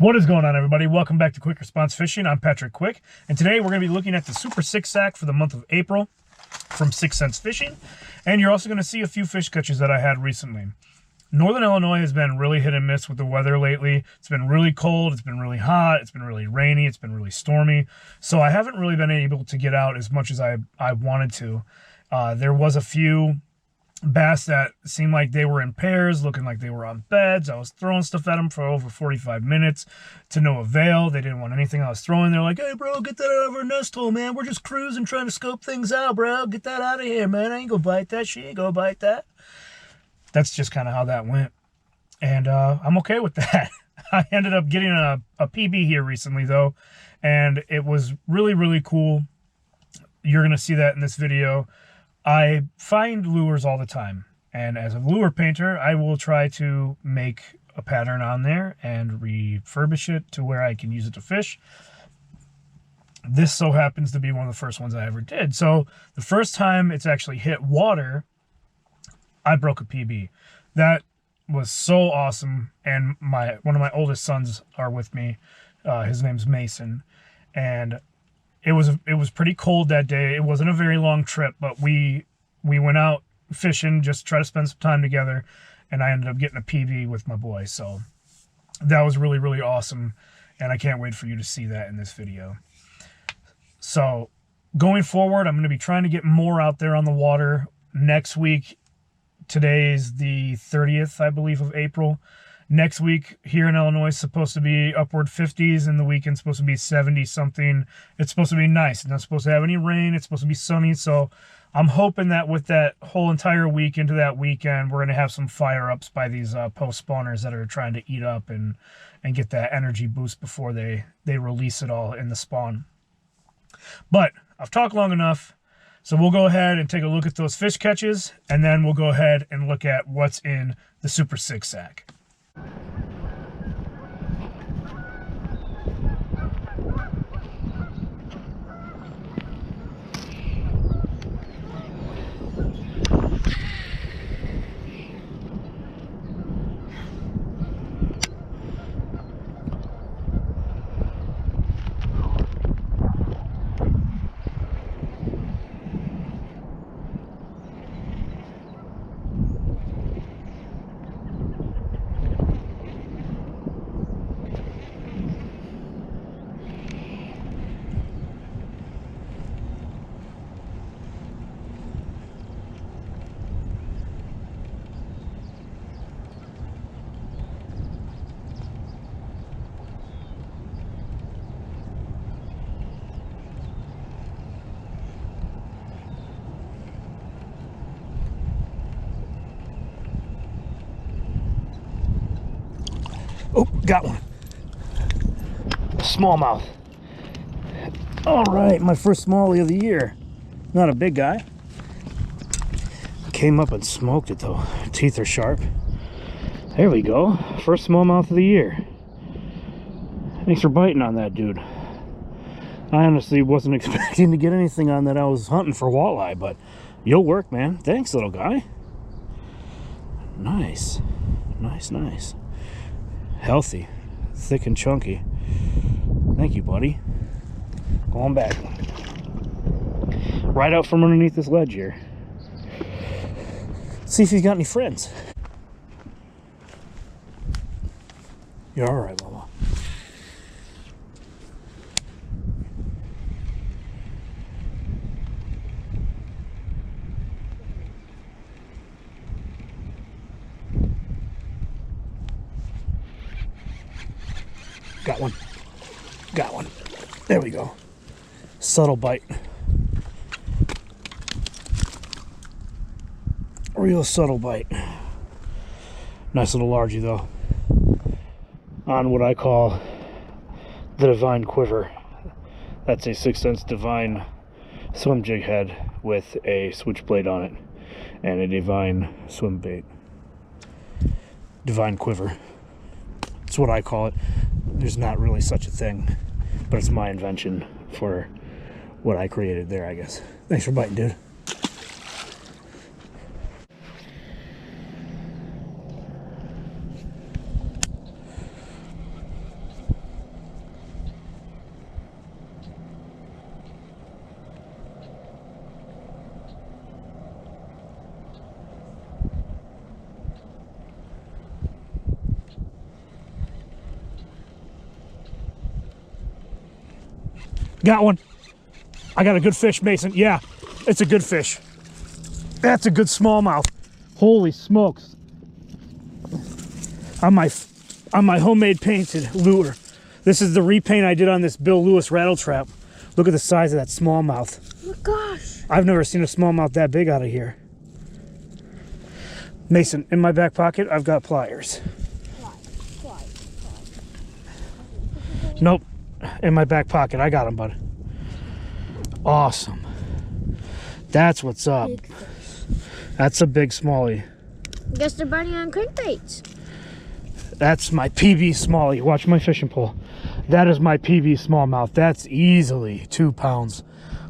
What is going on, everybody? Welcome back to Quick Response Fishing. I'm Patrick Quick, and today we're going to be looking at the Super 6 sack for the month of April from 6 Cents Fishing, and you're also going to see a few fish catches that I had recently. Northern Illinois has been really hit and miss with the weather lately. It's been really cold, it's been really hot, it's been really rainy, it's been really stormy, so I haven't really been able to get out as much as I wanted to. There was a few bass that seemed like they were in pairs, looking like they were on beds. I was throwing stuff at them for over 45 minutes to no avail. They didn't want anything I was throwing. They're like, hey, bro, get that out of our nest hole, man. We're just cruising, trying to scope things out, bro. Get that out of here, man. I ain't gonna bite that. She ain't gonna bite that. That's just kind of how that went. And I'm okay with that. I ended up getting a PB here recently, though, and it was really, really cool. You're going to see that in this video. I find lures all the time, and as a lure painter, I will try to make a pattern on there and refurbish it to where I can use it to fish. This so happens to be one of the first ones I ever did. So the first time it's actually hit water, I broke a PB. That was so awesome, and one of my oldest sons are with me. His name's Mason, and it was pretty cold that day. It wasn't a very long trip, but we went out fishing just to try to spend some time together, and I ended up getting a PB with my boy. So that was really, really awesome, and I can't wait for you to see that in this video. So going forward, I'm going to be trying to get more out there on the water next week. Today's the 30th, I believe, of April. Next week here in Illinois is supposed to be upward 50s, and the weekend's supposed to be 70-something. It's supposed to be nice. It's not supposed to have any rain. It's supposed to be sunny. So I'm hoping that with that whole entire week into that weekend, we're going to have some fire-ups by these post spawners that are trying to eat up and get that energy boost before they release it all in the spawn. But I've talked long enough. So we'll go ahead and take a look at those fish catches, and then we'll go ahead and look at what's in the Super 6 sack. Oh, got one. Smallmouth. All right, my first smallie of the year. Not a big guy. Came up and smoked it though. Teeth are sharp. There we go. First smallmouth of the year. Thanks for biting on that, dude. I honestly wasn't expecting to get anything on that. I was hunting for walleye, but you'll work, man. Thanks, little guy. Nice. Nice, nice. Healthy, thick and chunky. Thank you, buddy. Going back. Right out from underneath this ledge here. See if he's got any friends. You're all right, Mama. Got one. Got one. There we go. Subtle bite. Real subtle bite. Nice little largie though. On what I call the Divine Quiver. That's a 6 Cents Divine swim jig head with a switchblade on it and a Divine swim bait. Divine Quiver. That's what I call it. There's not really such a thing, but it's my invention for what I created there, I guess. Thanks for biting, dude. Got one. I got a good fish, Mason. Yeah, it's a good fish. That's a good smallmouth. Holy smokes. On my homemade painted lure. This is the repaint I did on this Bill Lewis rattle trap. Look at the size of that smallmouth. Oh my gosh. I've never seen a smallmouth that big out of here. Mason, in my back pocket, I've got pliers. Nope, in my back pocket. I got them, bud. Awesome. That's what's up. That's a big smallie. I guess they're biting on crankbaits. That's my PB smallie. Watch my fishing pole. That is my PB smallmouth. That's easily 2 pounds.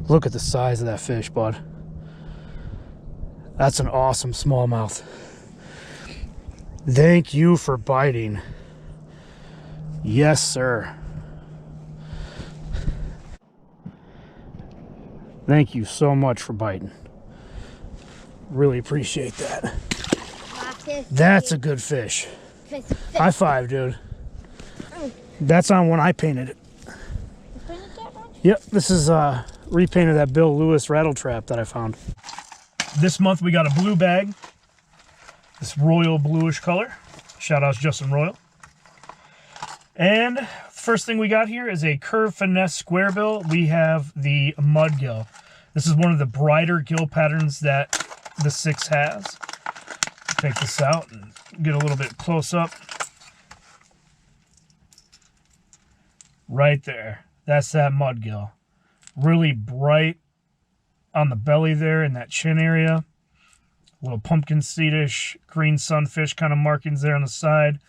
Look at the size of that fish, bud. That's an awesome smallmouth. Thank you for biting. Yes, sir. Thank you so much for biting. Really appreciate that. That's a good fish. High five, dude. That's on when I painted it. Yep, this is repainted that Bill Lewis rattle trap that I found. This month we got a blue bag. This royal bluish color. Shout out to Justin Royal. And first thing we got here is a curve finesse square bill. We have the mud gill. This is one of the brighter gill patterns that the 6 has. Take this out and get a little bit close up. Right there. That's that mud gill. Really bright on the belly there in that chin area. Little pumpkin seedish, green sunfish kind of markings there on the side.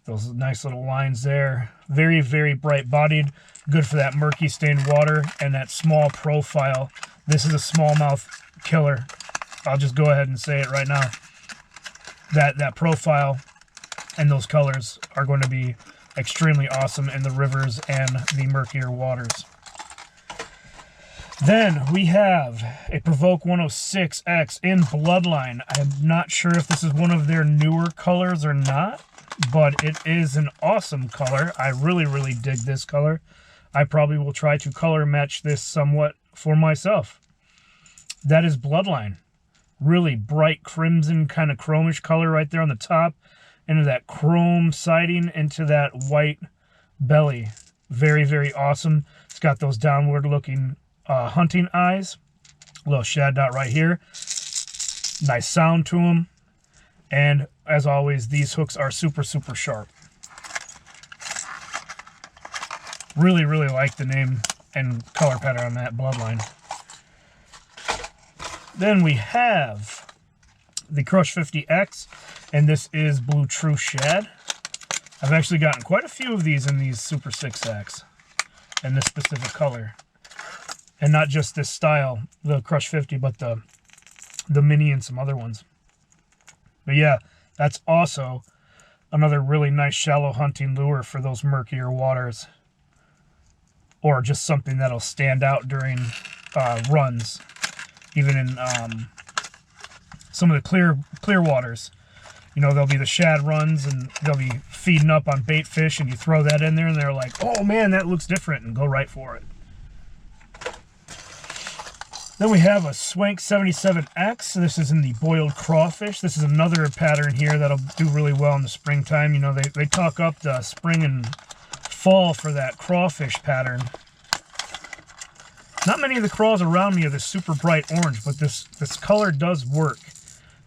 Those nice little lines there. Very, very bright bodied. Good for that murky stained water and that small profile. This is a smallmouth killer. I'll just go ahead and say it right now. That profile and those colors are going to be extremely awesome in the rivers and the murkier waters. Then we have a Provoke 106X in Bloodline. I'm not sure if this is one of their newer colors or not, but it is an awesome color. I really, really dig this color. I probably will try to color match this somewhat for myself. That is Bloodline. Really bright crimson kind of chromish color right there on the top. Into that chrome siding, into that white belly. Very, very awesome. It's got those downward looking hunting eyes. A little shad dot right here. Nice sound to them. And as always, these hooks are super, super sharp. Really, really like the name and color pattern on that Bloodline. Then we have the Crush 50X, and this is Blue True Shad. I've actually gotten quite a few of these in these Super 6X in this specific color. And not just this style, the Crush 50, but the Mini and some other ones. But yeah, that's also another really nice shallow hunting lure for those murkier waters. Or just something that'll stand out during runs. Even in some of the clear waters. You know, there'll be the shad runs and they'll be feeding up on bait fish, and you throw that in there and they're like, oh man, that looks different, and go right for it. Then we have a Swank 77X. This is in the boiled crawfish. This is another pattern here that'll do really well in the springtime. You know, they talk up the spring and fall for that crawfish pattern. Not many of the craws around me are this super bright orange, but this color does work,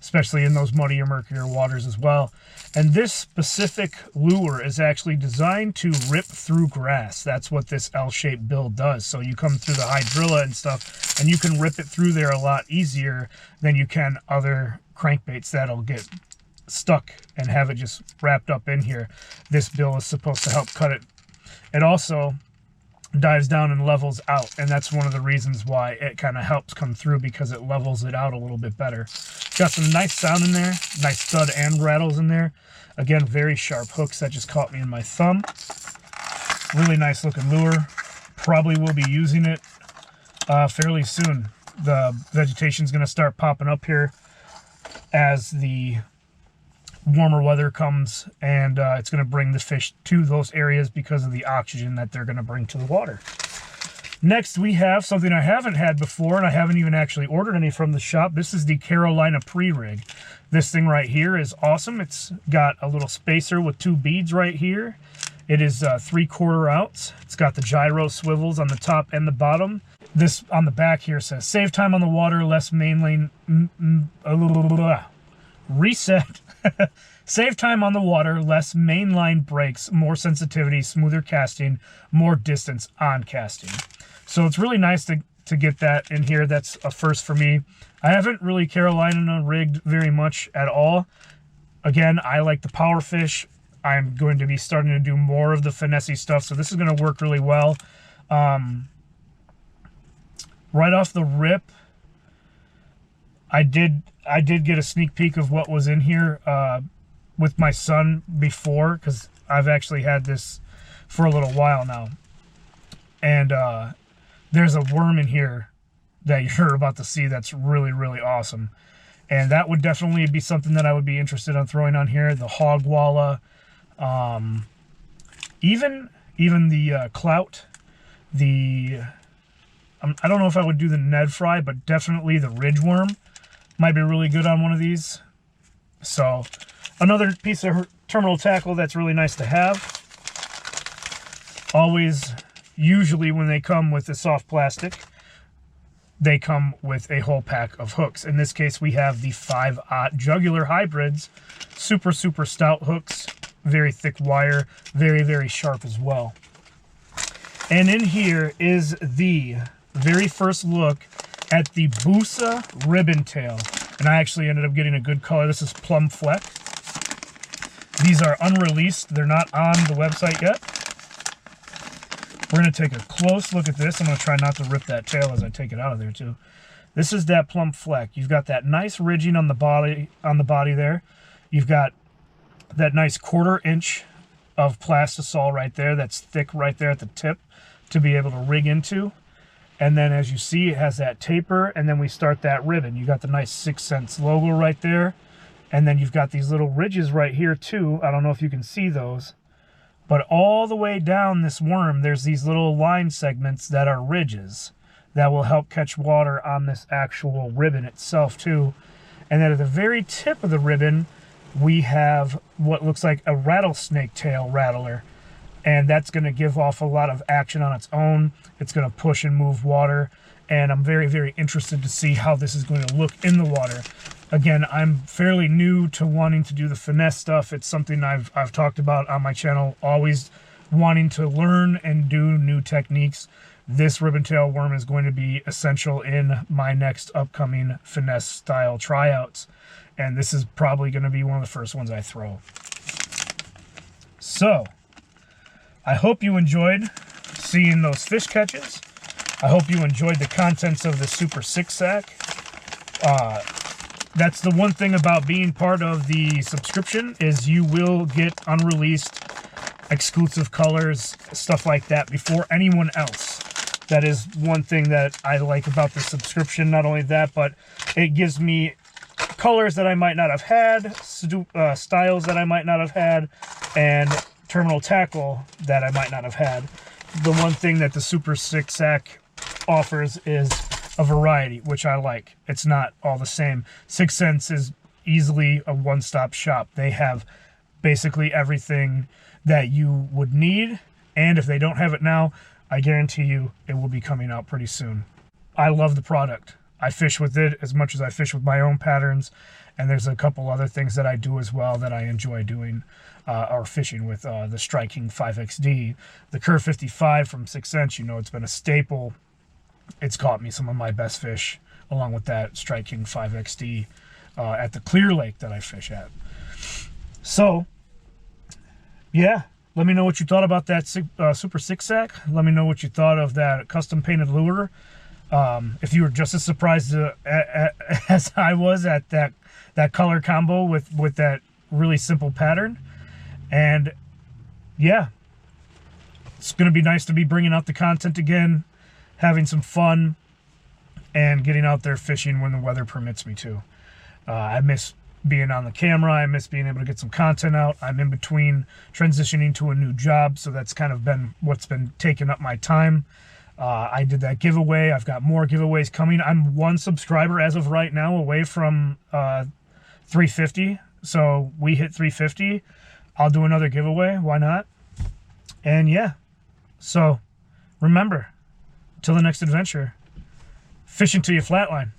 especially in those muddier, murkier waters as well. And this specific lure is actually designed to rip through grass. That's what this L-shaped bill does. So you come through the hydrilla and stuff, and you can rip it through there a lot easier than you can other crankbaits that'll get stuck and have it just wrapped up in here. This bill is supposed to help cut it. It also dives down and levels out, and that's one of the reasons why it kind of helps come through, because it levels it out a little bit better. Got some nice sound in there, nice stud and rattles in there. Again, very sharp hooks that just caught me in my thumb. Really nice looking lure. Probably will be using it fairly soon. The vegetation's going to start popping up here as the warmer weather comes, and it's going to bring the fish to those areas because of the oxygen that they're going to bring to the water. Next, we have something I haven't had before, and I haven't even actually ordered any from the shop. This is the Carolina pre-rig. This thing right here is awesome. It's got a little spacer with 2 beads right here. It is 3/4 ounce. It's got the gyro swivels on the top and the bottom. This on the back here says, save time on the water, less mainline, reset. Save time on the water, less mainline brakes, more sensitivity, smoother casting, more distance on casting. So it's really nice to get that in here. That's a first for me. I haven't really Carolina rigged very much at all. Again, I like the power fish. I'm going to be starting to do more of the finessey stuff, so this is going to work really well. Right off the rip, I did get a sneak peek of what was in here with my son before, because I've actually had this for a little while now. And there's a worm in here that you're about to see that's really, really awesome. And that would definitely be something that I would be interested in throwing on here. The hog walla, even the clout, I don't know if I would do the Ned fry, but definitely the ridge worm might be really good on one of these. So another piece of terminal tackle that's really nice to have. Always, usually when they come with the soft plastic, they come with a whole pack of hooks. In this case, we have the 5/0 jugular hybrids, super, super stout hooks, very thick wire, very, very sharp as well. And in here is the very first look at the Busa ribbon tail. And I actually ended up getting a good color. This is Plum Fleck. These are unreleased. They're not on the website yet. We're going to take a close look at this. I'm going to try not to rip that tail as I take it out of there too. This is that Plum Fleck. You've got that nice ridging on the body there. You've got that nice 1/4 inch of plastisol right there. That's thick right there at the tip to be able to rig into. And then as you see, it has that taper, and then we start that ribbon. You got the nice 6 cents logo right there. And then you've got these little ridges right here too. I don't know if you can see those. But all the way down this worm, there's these little line segments that are ridges that will help catch water on this actual ribbon itself too. And then at the very tip of the ribbon, we have what looks like a rattlesnake tail rattler. And that's going to give off a lot of action on its own. It's going to push and move water. And I'm very, very interested to see how this is going to look in the water. Again, I'm fairly new to wanting to do the finesse stuff. It's something I've talked about on my channel, always wanting to learn and do new techniques. This ribbon tail worm is going to be essential in my next upcoming finesse style tryouts. And this is probably going to be one of the first ones I throw. So, I hope you enjoyed seeing those fish catches. I hope you enjoyed the contents of the Super 6-sack. That's the one thing about being part of the subscription, is you will get unreleased exclusive colors, stuff like that, before anyone else. That is one thing that I like about the subscription. Not only that, but it gives me colors that I might not have had, styles that I might not have had, and terminal tackle that I might not have had. The one thing that the Super 6-sack offers is a variety, which I like. It's not all the same. 6 Cents is easily a one-stop shop. They have basically everything that you would need, and if they don't have it now, I guarantee you it will be coming out pretty soon. I love the product. I fish with it as much as I fish with my own patterns, and there's a couple other things that I do as well that I enjoy doing or fishing with. The Striking 5XD, the Curve 55 from 6 Cents, you know, it's been a staple. It's caught me some of my best fish, along with that Striking 5XD at the Clear Lake that I fish at. So, yeah, let me know what you thought about that Super 6-sack. Let me know what you thought of that custom painted lure. If you were just as surprised as I was at that color combo with that really simple pattern. And yeah, it's going to be nice to be bringing out the content again, having some fun, and getting out there fishing when the weather permits me to. I miss being on the camera. I miss being able to get some content out. I'm in between transitioning to a new job, so that's kind of been what's been taking up my time. I did that giveaway. I've got more giveaways coming. I'm 1 subscriber as of right now away from 350. So we hit 350. I'll do another giveaway. Why not? And yeah. So remember, till the next adventure, fish until you flatline.